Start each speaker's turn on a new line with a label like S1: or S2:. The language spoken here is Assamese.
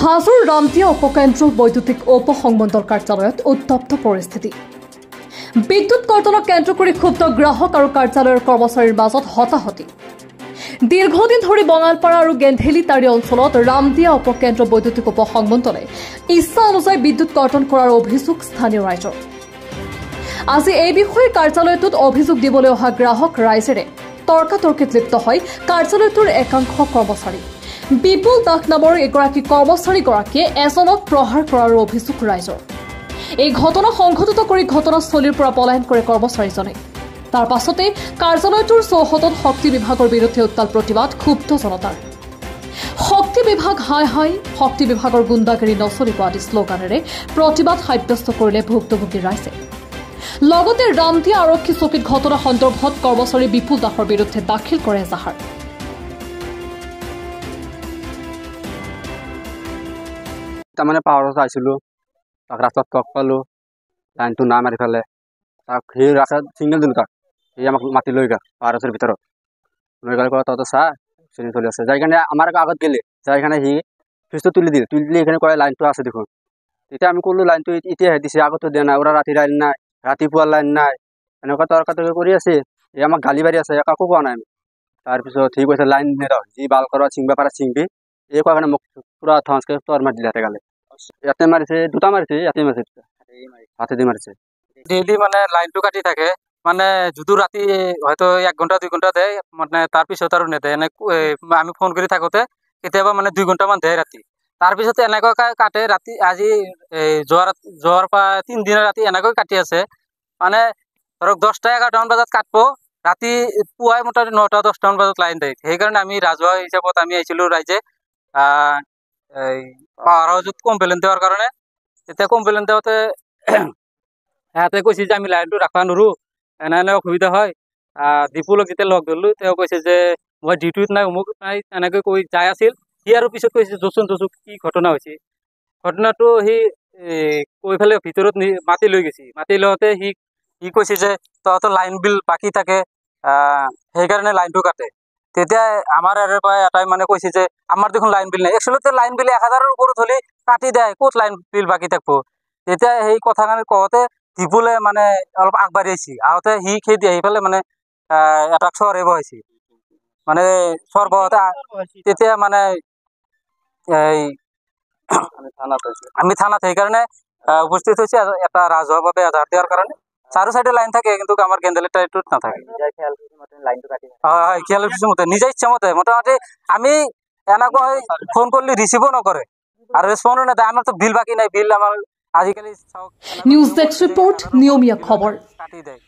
S1: হাজোৰ ৰামদিয়া উপকেন্দ্ৰ বৈদ্যুতিক উপসংমণ্ডল কাৰ্যালয়ত উত্তপ্ত পৰিস্থিতি। বিদ্যুৎ কৰ্তনক কেন্দ্ৰ কৰি ক্ষুব্ধ গ্ৰাহক আৰু কাৰ্যালয়ৰ কৰ্মচাৰীৰ মাজত হতাহতি। দীৰ্ঘদিন ধৰি বঙালপাৰা আৰু গেন্ধেলিতাৰী অঞ্চলত ৰামদিয়া উপকেন্দ্ৰ বৈদ্যুতিক উপসংমণ্ডলে ইচ্ছা অনুযায়ী বিদ্যুৎ কৰ্তন কৰাৰ অভিযোগ স্থানীয় ৰাইজৰ। আজি এই বিষয়ে কাৰ্যালয়টোত অভিযোগ দিবলৈ অহা গ্ৰাহক ৰাইজেৰে তৰ্কাতৰ্কিত লিপ্ত হয় কাৰ্যালয়টোৰ একাংশ কৰ্মচাৰী। বিপুল দাস নামৰ এগৰাকী কৰ্মচাৰীগৰাকীয়ে এজনক প্ৰহাৰ কৰাৰ অভিযোগ ৰাইজৰ। এই ঘটনা সংঘটিত কৰি ঘটনাস্থলীৰ পৰা পলায়ন কৰে কৰ্মচাৰীজনে। তাৰ পাছতে কাৰ্যালয়টোৰ চৌহদত শক্তি বিভাগৰ বিৰুদ্ধে উত্তাল প্ৰতিবাদ ক্ষুব্ধ জনতাৰ। শক্তি বিভাগ হাই হাই, শক্তি বিভাগৰ গুণ্ডাগিৰি নচলিব আদি শ্লোগানেৰে প্ৰতিবাদ সাব্যস্ত কৰিলে ভুক্তভোগী ৰাইজে। লগতে ৰামদিয়া আৰক্ষী চকীত ঘটনা সন্দৰ্ভত কৰ্মচাৰী বিপুল দাসৰ বিৰুদ্ধে দাখিল কৰে এজাহাৰ।
S2: তাৰমানে পাহাৰত আহিছিলোঁ, তাক ৰাস্তাত লগ পালোঁ, লাইনটো না মাৰি পেলাই তাক সেই ৰাস্তাত ছিংগল দিলোঁ। তাক সি আমাক মাতি লৈ গ'ল পাহাৰৰ ভিতৰত, লৈ গ'লে কয় তহঁতে চা চিনি চলি আছে। যাই কাৰণে আমাৰ আগত গ'লে, যাই কাৰণে সি ফিজটো তুলি দিলে এইখিনি কয় লাইনটো আছে দেখোন। তেতিয়া আমি ক'লোঁ লাইনটো এতিয়াহে দিছে, আগতো দিয়া নাই, ওরা ৰাতি লাইন নাই, ৰাতিপুৱা লাইন নাই, এনেকুৱা তৰ্কাতৰ্কি কৰি আছে। এই আমাক গালি পাৰি আছে, কাকো কোৱা নাই আমি। তাৰপিছত সি কৈছে লাইন নেদাও, যি বাল কৰা ছিংবা পাৰা ছিংবি, এই কোৱা কাৰণে মোক পুৰা ধনচকৈ তৰ মাৰি দিলে। গালে ইয়াতে মাৰিছে, দুটা মাৰিছে, ইয়াতে মাৰিছে, হাতেদি মাৰিছে।
S3: ডেইলি মানে লাইনটো কাটি থাকে, মানে যদিও ৰাতি হয়তো 1 ঘণ্টা 2 ঘণ্টা দেয়, মানে তাৰপিছত আৰু নেদে। এনে আমি ফোন কৰি থাকোঁতে কেতিয়াবা মানে 2 ঘণ্টামান দেয় ৰাতি। তাৰপিছত এনেকুৱাকৈ কাটে ৰাতি। আজি যোৱাৰ পৰা 3 দিনৰ ৰাতি এনেকৈ কাটি আছে। মানে ধৰক 10টা 11টামান বজাত কাটব, ৰাতি পুৱাই মোটামুটি 9টা 10টামান বজাত লাইন দিয়ে। সেইকাৰণে আমি ৰাজহুৱা হিচাপত আমি আহিছিলোঁ ৰাইজে এই পাৱাৰ হাউচত কমপ্লেইন দেওয়াৰ কাৰণে। তেতিয়া কমপ্লেইন দেওয়াতে সিহঁতে কৈছে যে আমি লাইনটো ৰাখবা নোৱাৰোঁ, এনে অসুবিধা হয়। দীপুলক যেতিয়া লগ ধৰিলোঁ, তেওঁ কৈছে যে মই ডিউটিত নাই, অমুক নাই, এনেকৈ কৈ যাই আছিল। সি আৰু পিছত কৈছে জচোন কি ঘটনা হৈছে। ঘটনাটো সি কৈ পেলাই ভিতৰত মাতি লৈ গৈছে। মাতি লওঁতে সি কৈছে যে তহঁতৰ লাইন বিল বাকী থাকে, সেইকাৰণে লাইনটো কাটে। তেতিয়া আমাৰ ইয়াৰে পৰা এটাই মানে কৈছে যে আমাৰ দেখোন লাইন বিল নাই। একচুৱেলি লাইন বিল 1000ৰ ওপৰত হ'লে কাটি দিয়ে, ক'ত লাইন বিল বাকী থাকিব। তেতিয়া সেই কথাখিনি কওঁতে দীপুলে মানে অলপ আগবাঢ়ি আহিছে। আহোঁতে সি খেদি আহি পেলাই মানে এটাক চৰাইব আহিছে। মানে চৰ বহতে তেতিয়া মানে আমি থানাত সেইকাৰণে উপস্থিত হৈছে, এটা ৰাজহুৱাভাৱে এজাহাৰ দিয়াৰ কাৰণে। চাৰো চাইডে লাইন থাকে, কিন্তু আমাৰ গেন্দেলিতাৰীটোত নাথাকে। হয়, খেয়াল মতে নিজে ইচ্ছা মতে মোটামুটি আমি এনেকুৱা ফোন করলে রিসিভও নকরে আর রেসপন্ডও না দেয়। আমার তো বিল বাকি নাই, বিল আমার আজিকালি
S1: নিউজ ডেস্ক রিপোর্ট, নিয়মীয়া খবৰ।
S3: কাটি দেয়।